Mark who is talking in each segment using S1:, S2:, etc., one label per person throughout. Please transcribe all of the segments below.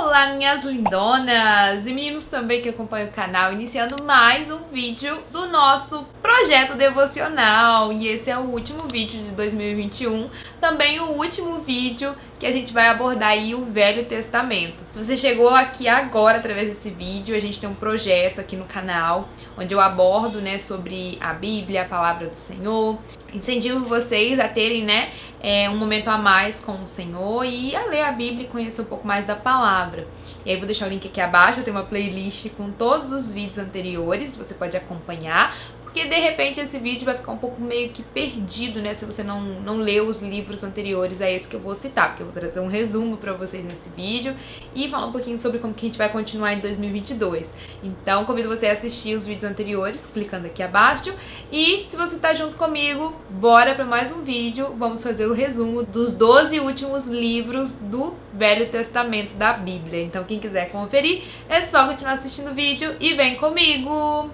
S1: Olá, minhas lindonas e meninos também que acompanham o canal, iniciando mais um vídeo do nosso projeto devocional. E esse é o último vídeo de 2021, também o último vídeo que a gente vai abordar aí o Velho Testamento. Se você chegou aqui agora através desse vídeo, a gente tem um projeto aqui no canal, onde eu abordo, sobre a Bíblia, a Palavra do Senhor. Incentivo vocês a terem, um momento a mais com o Senhor e a ler a Bíblia e conhecer um pouco mais da Palavra. E aí vou deixar o link aqui abaixo, eu tenho uma playlist com todos os vídeos anteriores, você pode acompanhar. Porque de repente esse vídeo vai ficar um pouco meio que perdido, se você não leu os livros anteriores a esse que eu vou citar. Porque eu vou trazer um resumo pra vocês nesse vídeo e falar um pouquinho sobre como que a gente vai continuar em 2022. Então convido você a assistir os vídeos anteriores, clicando aqui abaixo. E se você tá junto comigo, bora pra mais um vídeo. Vamos fazer o resumo dos 12 últimos livros do Velho Testamento da Bíblia. Então quem quiser conferir, é só continuar assistindo o vídeo e vem comigo!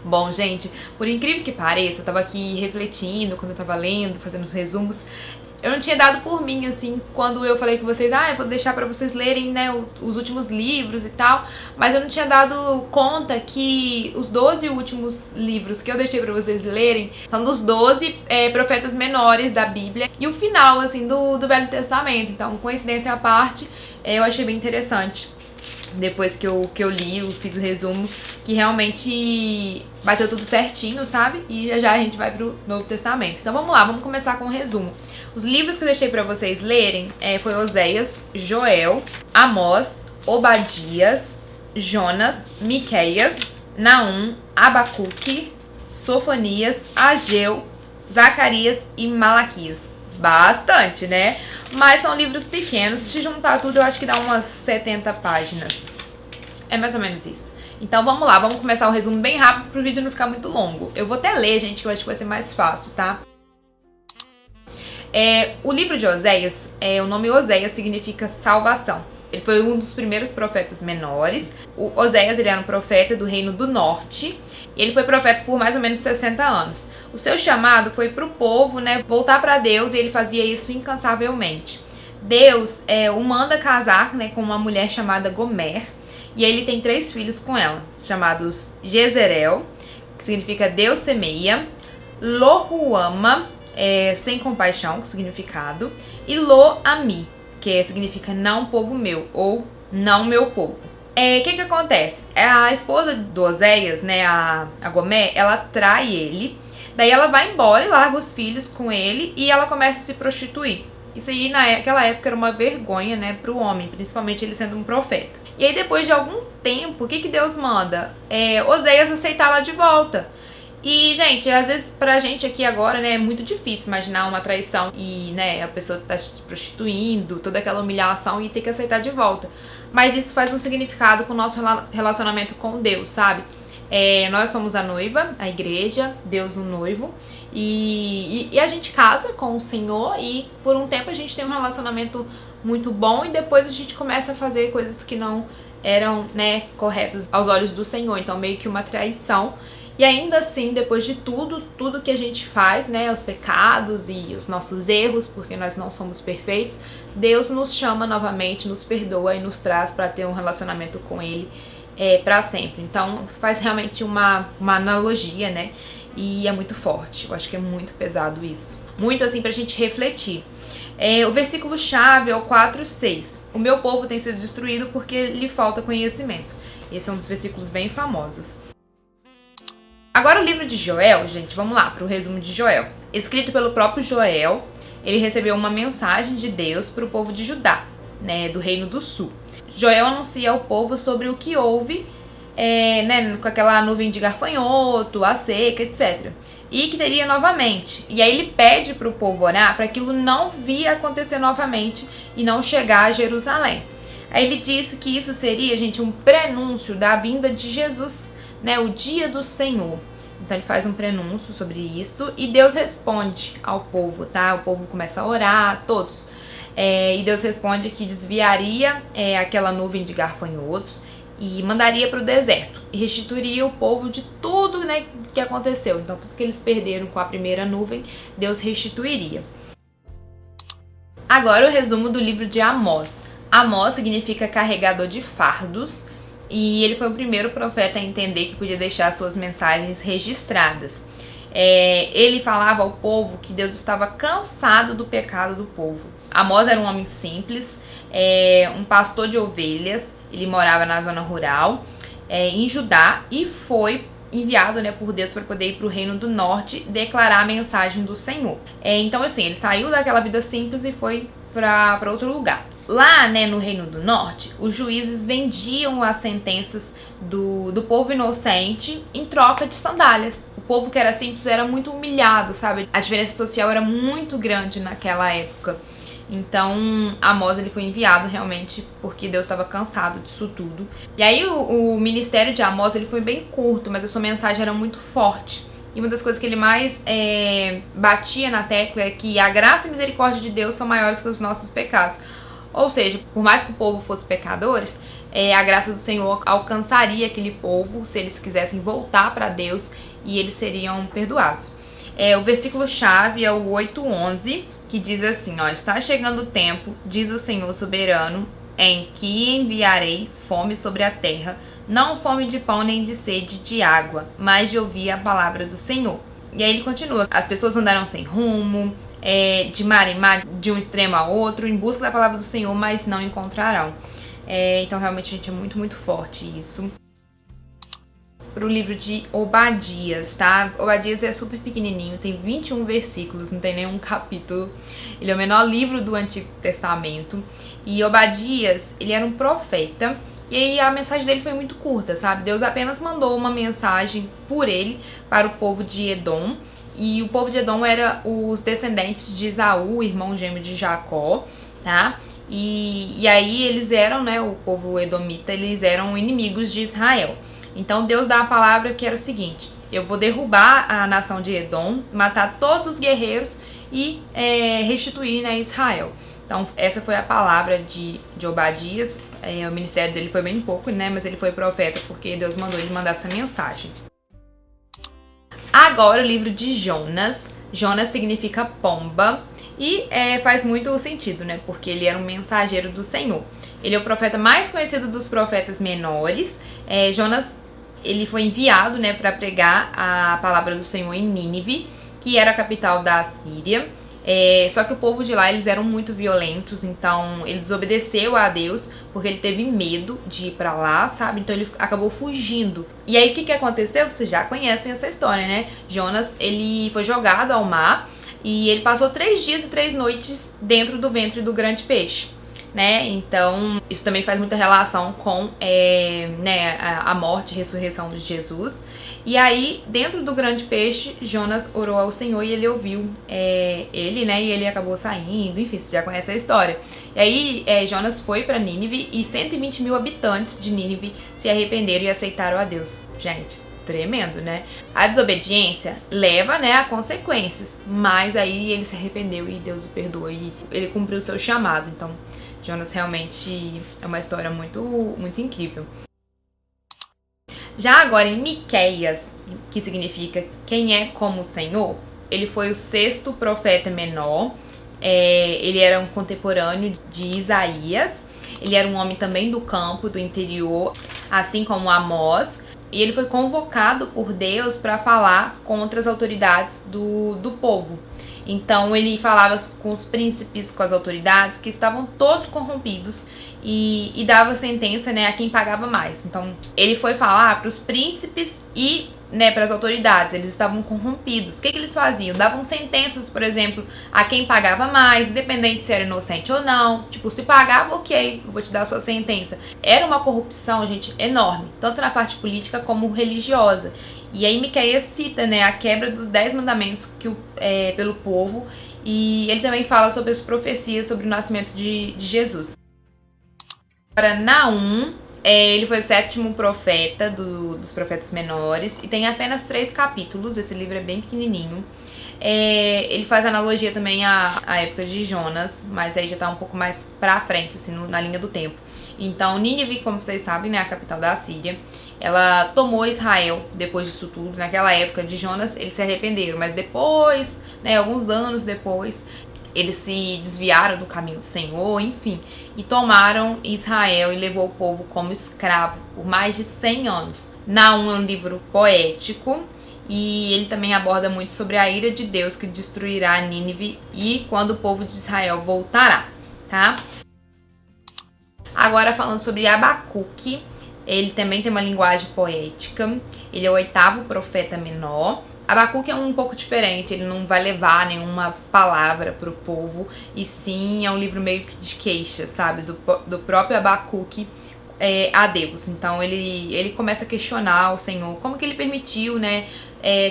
S1: Bom, gente, por incrível que pareça, eu tava aqui refletindo quando eu tava lendo, fazendo os resumos. Eu não tinha dado por mim, quando eu falei com vocês, eu vou deixar pra vocês lerem, os últimos livros e tal. Mas eu não tinha dado conta que os 12 últimos livros que eu deixei pra vocês lerem são dos 12 profetas menores da Bíblia e o final, do Velho Testamento. Então, coincidência à parte, eu achei bem interessante. Depois que eu li, eu fiz o resumo, que realmente bateu tudo certinho, sabe? E já a gente vai pro Novo Testamento. Então vamos lá, vamos começar com o resumo. Os livros que eu deixei pra vocês lerem foi Oséias, Joel, Amós, Obadias, Jonas, Miqueias, Naum, Abacuque, Sofonias, Ageu, Zacarias e Malaquias. Bastante, Mas são livros pequenos, se juntar tudo eu acho que dá umas 70 páginas. É mais ou menos isso. Então vamos lá, vamos começar o resumo bem rápido pro vídeo não ficar muito longo. Eu vou até ler, gente, que eu acho que vai ser mais fácil, tá? O livro de Oséias, o nome Oséias significa salvação. Ele foi um dos primeiros profetas menores. O Oséias, ele era um profeta do Reino do Norte. E ele foi profeta por mais ou menos 60 anos. O seu chamado foi para o povo, voltar para Deus, e ele fazia isso incansavelmente. Deus o manda casar, com uma mulher chamada Gomer. E ele tem 3 filhos com ela, chamados Jezreel, que significa Deus semeia, Lohuama, sem compaixão, que significado, e Lo-Ami, que significa não povo meu, ou não meu povo. O que acontece? A esposa do Oséias, a Gomer, ela trai ele, daí ela vai embora e larga os filhos com ele e ela começa a se prostituir. Isso aí naquela época era uma vergonha, pro homem, principalmente ele sendo um profeta. E aí depois de algum tempo, o que Deus manda? Oséias aceitá-la de volta. E, gente, às vezes pra gente aqui agora, é muito difícil imaginar uma traição e, a pessoa tá se prostituindo, toda aquela humilhação e ter que aceitar de volta. Mas isso faz um significado com o nosso relacionamento com Deus, sabe? Nós somos a noiva, a igreja, Deus o noivo, e a gente casa com o Senhor e por um tempo a gente tem um relacionamento muito bom e depois a gente começa a fazer coisas que não eram, corretas aos olhos do Senhor, então meio que uma traição. E ainda assim, depois de tudo que a gente faz, os pecados e os nossos erros, porque nós não somos perfeitos, Deus nos chama novamente, nos perdoa e nos traz para ter um relacionamento com Ele para sempre. Então faz realmente uma analogia, e é muito forte. Eu acho que é muito pesado isso. Muito pra gente refletir. O versículo-chave é o 4:6. O meu povo tem sido destruído porque lhe falta conhecimento. Esse é um dos versículos bem famosos. Agora o livro de Joel, gente, vamos lá para o resumo de Joel. Escrito pelo próprio Joel, ele recebeu uma mensagem de Deus para o povo de Judá, do Reino do Sul. Joel anuncia ao povo sobre o que houve, com aquela nuvem de gafanhoto, a seca, etc. E que teria novamente. E aí ele pede para o povo orar para aquilo não vir acontecer novamente e não chegar a Jerusalém. Aí ele disse que isso seria, gente, um prenúncio da vinda de Jesus, o dia do Senhor. Então ele faz um prenúncio sobre isso e Deus responde ao povo, tá? O povo começa a orar, todos. E Deus responde que desviaria aquela nuvem de gafanhotos e mandaria para o deserto e restituiria o povo de tudo, né, que aconteceu. Então tudo que eles perderam com a primeira nuvem, Deus restituiria. Agora o resumo do livro de Amós. Amós significa carregador de fardos, e ele foi o primeiro profeta a entender que podia deixar suas mensagens registradas. Ele falava ao povo que Deus estava cansado do pecado do povo. Amós era um homem simples, um pastor de ovelhas. Ele morava na zona rural, em Judá, e foi enviado, né, por Deus para poder ir para o Reino do Norte declarar a mensagem do Senhor. Então, assim, ele saiu daquela vida simples e foi para outro lugar. Lá, né, no Reino do Norte, os juízes vendiam as sentenças do povo inocente em troca de sandálias. O povo que era simples era muito humilhado, sabe? A diferença social era muito grande naquela época. Então, Amós ele foi enviado realmente porque Deus estava cansado disso tudo. E aí o ministério de Amós ele foi bem curto, mas a sua mensagem era muito forte. E uma das coisas que ele mais batia na tecla é que a graça e a misericórdia de Deus são maiores que os nossos pecados. Ou seja, por mais que o povo fosse pecadores, a graça do Senhor alcançaria aquele povo se eles quisessem voltar para Deus e eles seriam perdoados. O versículo-chave é o 8:11, que diz assim, ó: está chegando o tempo, diz o Senhor soberano, em que enviarei fome sobre a terra, não fome de pão nem de sede de água, mas de ouvir a palavra do Senhor. E aí ele continua: as pessoas andarão sem rumo, de mar em mar, de um extremo a outro, em busca da palavra do Senhor, mas não encontrarão. Então realmente, gente, é muito, muito forte isso. Pro livro de Obadias, tá? Obadias é super pequenininho, tem 21 versículos, não tem nenhum capítulo. Ele é o menor livro do Antigo Testamento. E Obadias, ele era um profeta, e aí a mensagem dele foi muito curta, sabe? Deus apenas mandou uma mensagem por ele para o povo de Edom. E o povo de Edom era os descendentes de Esaú, irmão gêmeo de Jacó, tá? E aí eles eram, né, o povo edomita, eles eram inimigos de Israel. Então Deus dá a palavra que era o seguinte: eu vou derrubar a nação de Edom, matar todos os guerreiros e restituir, né, Israel. Então essa foi a palavra de Obadias. O ministério dele foi bem pouco, né, mas ele foi profeta porque Deus mandou ele mandar essa mensagem. Agora o livro de Jonas. Jonas significa pomba e faz muito sentido, né, porque ele era um mensageiro do Senhor. Ele é o profeta mais conhecido dos profetas menores. Jonas, ele foi enviado, né, para pregar a palavra do Senhor em Nínive, que era a capital da Assíria. Só que o povo de lá, eles eram muito violentos, então ele desobedeceu a Deus porque ele teve medo de ir pra lá, sabe? Então ele acabou fugindo. E aí o que aconteceu? Vocês já conhecem essa história, né? Jonas, ele foi jogado ao mar e ele passou 3 dias e 3 noites dentro do ventre do grande peixe, né? Então isso também faz muita relação com né, a morte e ressurreição de Jesus. E aí, dentro do grande peixe, Jonas orou ao Senhor e ele ouviu ele, né? E ele acabou saindo, enfim, você já conhece a história. E aí, Jonas foi para Nínive e 120 mil habitantes de Nínive se arrependeram e aceitaram a Deus. Gente, tremendo, né? A desobediência leva, né, a consequências, mas aí ele se arrependeu e Deus o perdoou e ele cumpriu o seu chamado. Então, Jonas realmente é uma história muito, muito incrível. Já agora em Miqueias, que significa quem é como o Senhor, ele foi o 6º profeta menor. Ele era um contemporâneo de Isaías. Ele era um homem também do campo, do interior, assim como Amós. E ele foi convocado por Deus para falar contra as autoridades do povo. Então ele falava com os príncipes, com as autoridades, que estavam todos corrompidos, e dava sentença, né, a quem pagava mais. Então ele foi falar para os príncipes e, né, para as autoridades. Eles estavam corrompidos. O que eles faziam? Davam sentenças, por exemplo, a quem pagava mais, independente se era inocente ou não. Tipo, se pagava, ok, eu vou te dar a sua sentença. Era uma corrupção, gente, enorme, tanto na parte política como religiosa. E aí Miqueias cita, né, a quebra dos 10 mandamentos pelo povo. E ele também fala sobre as profecias sobre o nascimento de Jesus. Agora, Naum, ele foi o 7º profeta dos profetas menores e tem apenas 3 capítulos. Esse livro é bem pequenininho. Ele faz analogia também à época de Jonas, mas aí já tá um pouco mais pra frente, assim, na linha do tempo. Então, Nínive, como vocês sabem, né, a capital da Síria, ela tomou Israel depois disso tudo. Naquela época de Jonas, eles se arrependeram, mas depois, né, alguns anos depois, eles se desviaram do caminho do Senhor, enfim, e tomaram Israel e levou o povo como escravo por mais de 100 anos. Naum é um livro poético e ele também aborda muito sobre a ira de Deus que destruirá Nínive e quando o povo de Israel voltará, tá? Agora falando sobre Abacuque, ele também tem uma linguagem poética, ele é o 8º profeta menor. Abacuque é um pouco diferente, ele não vai levar nenhuma palavra para o povo, e sim é um livro meio que de queixa, sabe, do próprio Abacuque a Deus. Então ele começa a questionar o Senhor, como que ele permitiu, né,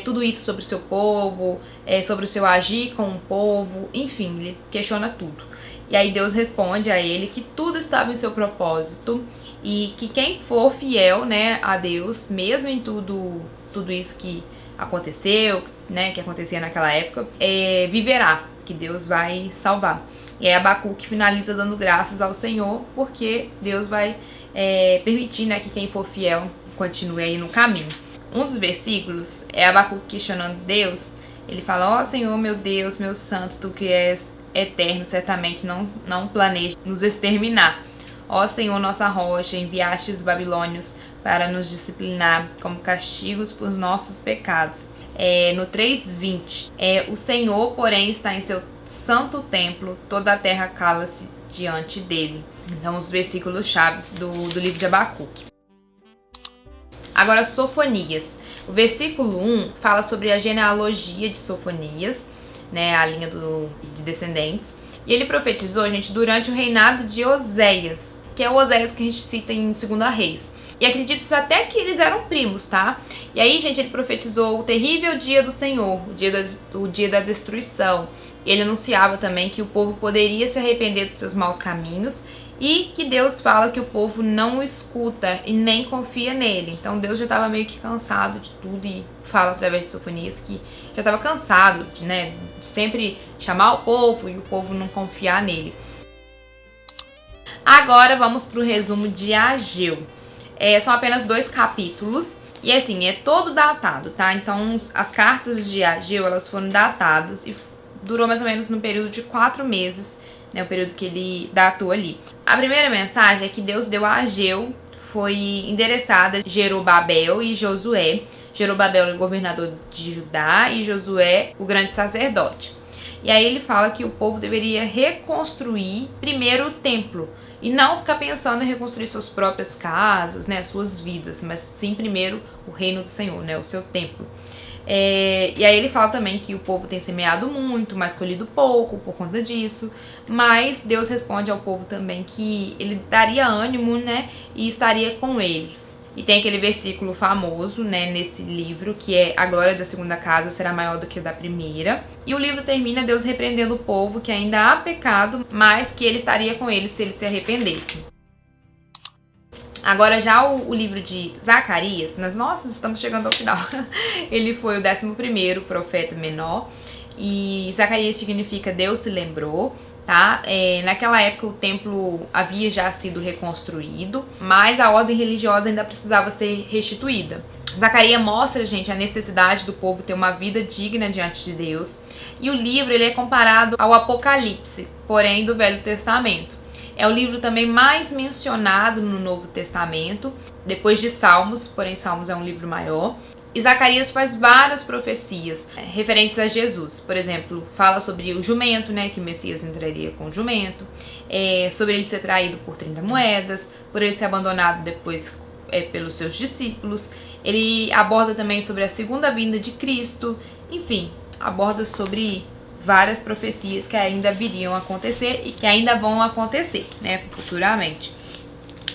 S1: tudo isso sobre o seu povo, sobre o seu agir com o povo, enfim, ele questiona tudo. E aí Deus responde a ele que tudo estava em seu propósito e que quem for fiel, né, a Deus, mesmo em tudo isso que aconteceu, né, que acontecia naquela época, viverá, que Deus vai salvar. E aí Abacuque finaliza dando graças ao Senhor, porque Deus vai permitir, né, que quem for fiel continue aí no caminho. Um dos versículos é Abacuque questionando Deus. Ele fala: ó Senhor, meu Deus, meu santo, tu que és eterno, certamente não planeja nos exterminar. Ó Senhor, nossa rocha, enviaste os babilônios para nos disciplinar como castigos por nossos pecados. No 3:20, o Senhor, porém, está em seu santo templo, toda a terra cala-se diante dele. Então, os versículos chaves do livro de Abacuque. Agora, Sofonias. O versículo 1 fala sobre a genealogia de Sofonias, né, a linha de descendentes. E ele profetizou, gente, durante o reinado de Oséias, que é o Oséias que a gente cita em 2 Reis. E acredita-se até que eles eram primos, tá? E aí, gente, ele profetizou o terrível dia do Senhor, o dia da destruição. Ele anunciava também que o povo poderia se arrepender dos seus maus caminhos e que Deus fala que o povo não o escuta e nem confia nele. Então Deus já estava meio que cansado de tudo e fala através de Sofonias que já estava cansado de sempre chamar o povo e o povo não confiar nele. Agora vamos para o resumo de Ageu. São apenas 2 capítulos e assim, é todo datado, tá? Então as cartas de Ageu, elas foram datadas e durou mais ou menos no período de 4 meses, né, o período que ele datou ali. A primeira mensagem é que Deus deu a Ageu, foi endereçada a Jerobabel e Josué. Jerobabel, o governador de Judá, e Josué, o grande sacerdote. E aí ele fala que o povo deveria reconstruir primeiro o templo, e não ficar pensando em reconstruir suas próprias casas, né, suas vidas, mas sim primeiro o reino do Senhor, né, o seu templo. E aí ele fala também que o povo tem semeado muito, mas colhido pouco por conta disso. Mas Deus responde ao povo também que ele daria ânimo, né, e estaria com eles. E tem aquele versículo famoso, né, nesse livro, que é: a glória da segunda casa será maior do que a da primeira. E o livro termina Deus repreendendo o povo que ainda há pecado, mas que ele estaria com eles se eles se arrependessem. Agora já o livro de Zacarias, estamos chegando ao final. Ele foi o 11º profeta menor e Zacarias significa Deus se lembrou, tá? Naquela época o templo havia já sido reconstruído, mas a ordem religiosa ainda precisava ser restituída. Zacarias mostra, gente, a necessidade do povo ter uma vida digna diante de Deus. E o livro ele é comparado ao Apocalipse, porém do Velho Testamento. É o livro também mais mencionado no Novo Testamento, depois de Salmos, porém Salmos é um livro maior. E Zacarias faz várias profecias referentes a Jesus. Por exemplo, fala sobre o jumento, né, que o Messias entraria com o jumento, sobre ele ser traído por 30 moedas, por ele ser abandonado depois pelos seus discípulos. Ele aborda também sobre a segunda vinda de Cristo, enfim, aborda sobre várias profecias que ainda viriam a acontecer e que ainda vão acontecer, né, futuramente.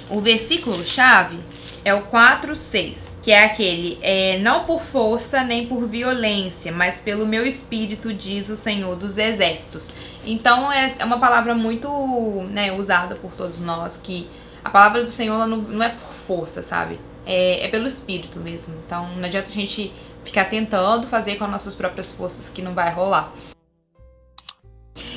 S1: O versículo-chave é o 4:6, que é aquele: não por força nem por violência, mas pelo meu espírito, diz o Senhor dos Exércitos. Então é uma palavra muito, né, usada por todos nós, que a palavra do Senhor ela não é por força, sabe? É pelo espírito mesmo. Então não adianta a gente ficar tentando fazer com as nossas próprias forças, que não vai rolar.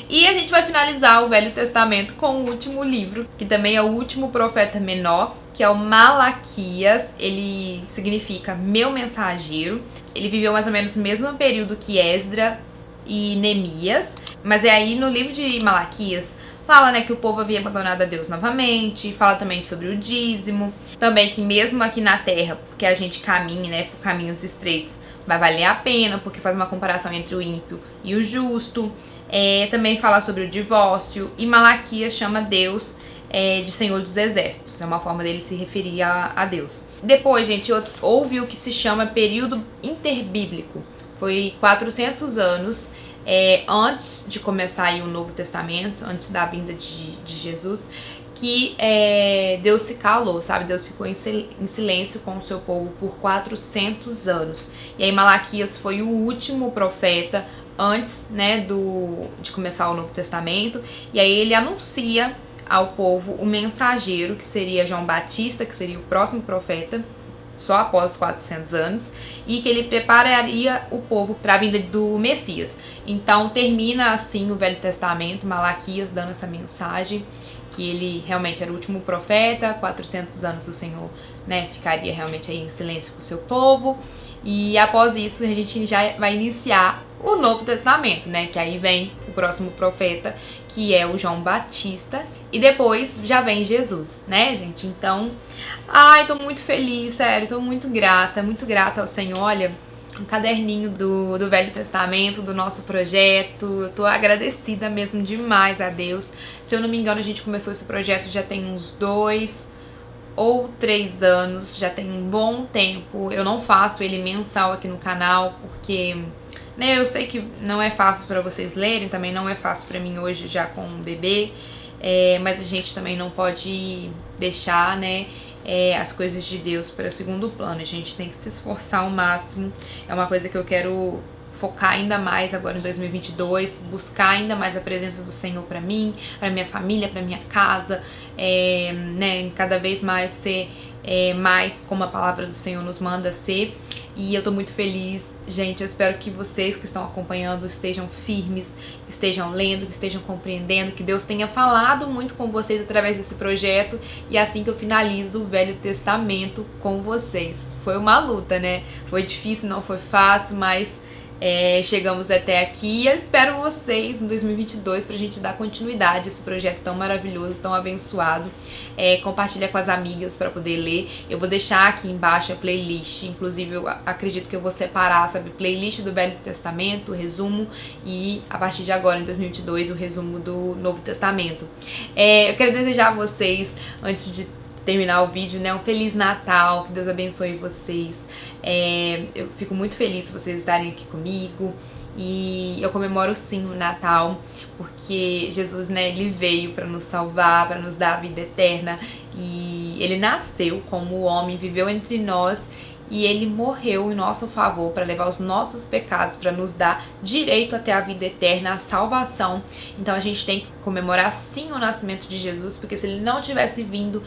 S1: E a gente vai finalizar o Velho Testamento com o último livro, que também é o último profeta menor, que é o Malaquias. Ele significa meu mensageiro. Ele viveu mais ou menos no mesmo período que Esdra e Neemias, mas é aí no livro de Malaquias fala, né, que o povo havia abandonado a Deus novamente, fala também sobre o dízimo, também que mesmo aqui na terra, porque a gente caminha, né, por caminhos estreitos, vai valer a pena, porque faz uma comparação entre o ímpio e o justo. Também fala sobre o divórcio, e Malaquias chama Deus de Senhor dos Exércitos, é uma forma dele se referir a Deus. Depois, gente, houve o que se chama período interbíblico, foi 400 anos antes de começar aí o Novo Testamento, antes da vinda de Jesus, que Deus se calou, sabe? Deus ficou em silêncio com o seu povo por 400 anos. E aí Malaquias foi o último profeta antes, né, de começar o Novo Testamento. E aí ele anuncia ao povo o mensageiro, que seria João Batista, que seria o próximo profeta, só após os 400 anos, e que ele prepararia o povo para a vinda do Messias. Então termina assim o Velho Testamento, Malaquias dando essa mensagem, que ele realmente era o último profeta, 400 anos o Senhor, né, ficaria realmente aí em silêncio com o seu povo, e após isso a gente já vai iniciar o Novo Testamento, né, que aí vem o próximo profeta, que é o João Batista, e depois já vem Jesus, né, gente? Então, tô muito feliz, sério, tô muito grata ao Senhor. Olha, um caderninho do Velho Testamento, do nosso projeto. Eu tô agradecida mesmo demais a Deus. Se eu não me engano, a gente começou esse projeto já tem uns 2 ou 3 anos, já tem um bom tempo. Eu não faço ele mensal aqui no canal, porque, né, eu sei que não é fácil pra vocês lerem, também não é fácil pra mim hoje já com um bebê, mas a gente também não pode deixar, né, as coisas de Deus para segundo plano. A gente tem que se esforçar ao máximo. É uma coisa que eu quero focar ainda mais agora em 2022, buscar ainda mais a presença do Senhor para mim, para minha família, para minha casa, né, cada vez mais ser mais como a palavra do Senhor nos manda ser. E eu tô muito feliz, gente. Eu espero que vocês que estão acompanhando estejam firmes, que estejam lendo, que estejam compreendendo, que Deus tenha falado muito com vocês através desse projeto. E assim que eu finalizo o Velho Testamento com vocês. Foi uma luta, né? Foi difícil, não foi fácil, mas chegamos até aqui, e eu espero vocês em 2022 pra gente dar continuidade a esse projeto tão maravilhoso, tão abençoado. Compartilha com as amigas pra poder ler. Eu vou deixar aqui embaixo a playlist, inclusive eu acredito que eu vou separar, sabe, playlist do Velho Testamento, o resumo, e a partir de agora, em 2022, o resumo do Novo Testamento. Eu quero desejar a vocês, antes de terminar o vídeo, né, um Feliz Natal, que Deus abençoe vocês. Eu fico muito feliz de vocês estarem aqui comigo, e eu comemoro sim o Natal, porque Jesus, né, ele veio para nos salvar, para nos dar a vida eterna, e ele nasceu como homem, viveu entre nós, e ele morreu em nosso favor para levar os nossos pecados, para nos dar direito até a vida eterna, a salvação. Então a gente tem que comemorar sim o nascimento de Jesus, porque se ele não tivesse vindo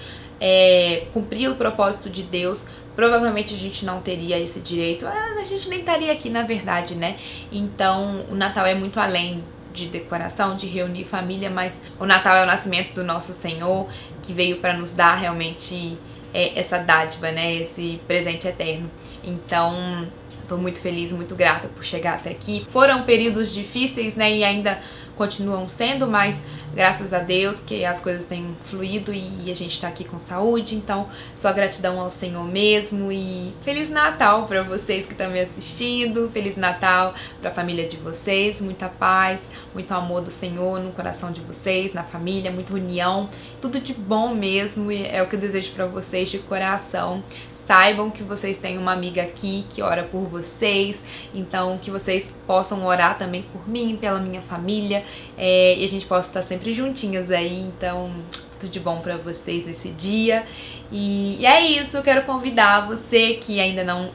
S1: cumprir o propósito de Deus, provavelmente a gente não teria esse direito. A gente nem estaria aqui, na verdade, né? Então o Natal é muito além de decoração, de reunir família, mas o Natal é o nascimento do nosso Senhor, que veio para nos dar realmente essa dádiva, né, esse presente eterno. Então, tô muito feliz, muito grata por chegar até aqui. Foram períodos difíceis, né, e ainda continuam sendo, mas graças a Deus que as coisas têm fluído e a gente tá aqui com saúde. Então, só gratidão ao Senhor mesmo, e Feliz Natal para vocês que estão me assistindo. Feliz Natal para a família de vocês, muita paz, muito amor do Senhor no coração de vocês, na família, muita união, tudo de bom mesmo, e é o que eu desejo para vocês de coração. Saibam que vocês têm uma amiga aqui que ora por vocês, então que vocês possam orar também por mim, pela minha família, e a gente possa estar sempre juntinhas aí. Então, tudo de bom pra vocês nesse dia. E é isso, eu quero convidar você que ainda não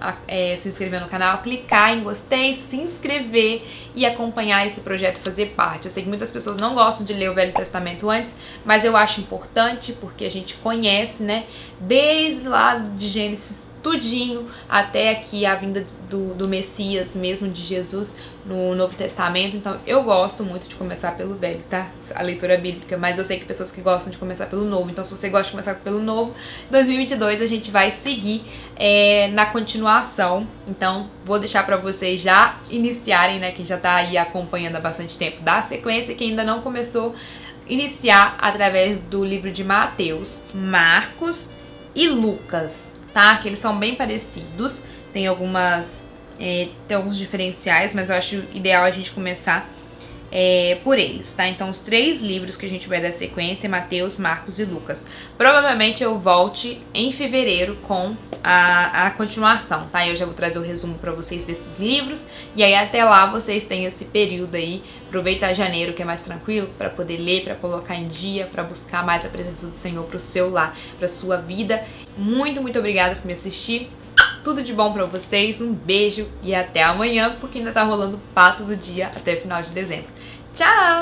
S1: se inscreveu no canal, clicar em gostei, se inscrever e acompanhar esse projeto, fazer parte. Eu sei que muitas pessoas não gostam de ler o Velho Testamento antes, mas eu acho importante porque a gente conhece, né, desde lá de Gênesis, tudinho até aqui a vinda do Messias mesmo, de Jesus, no Novo Testamento. Então eu gosto muito de começar pelo Velho, tá? A leitura bíblica, mas eu sei que pessoas que gostam de começar pelo Novo. Então se você gosta de começar pelo Novo, 2022 a gente vai seguir na continuação. Então vou deixar pra vocês já iniciarem, né, quem já tá aí acompanhando há bastante tempo, da sequência, que ainda não começou, iniciar através do livro de Mateus, Marcos e Lucas, tá? Que eles são bem parecidos, tem alguns diferenciais, mas eu acho ideal a gente começar por eles, tá? Então os 3 livros que a gente vai dar sequência é Mateus, Marcos e Lucas. Provavelmente eu volte em fevereiro com a continuação, tá? Eu já vou trazer o resumo pra vocês desses livros, e aí até lá vocês têm esse período aí, aproveitar janeiro que é mais tranquilo, pra poder ler, pra colocar em dia, pra buscar mais a presença do Senhor pro seu lar, pra sua vida. Muito, muito obrigada por me assistir. Tudo de bom pra vocês, um beijo e até amanhã, porque ainda tá rolando o pato do dia até final de dezembro. Tchau!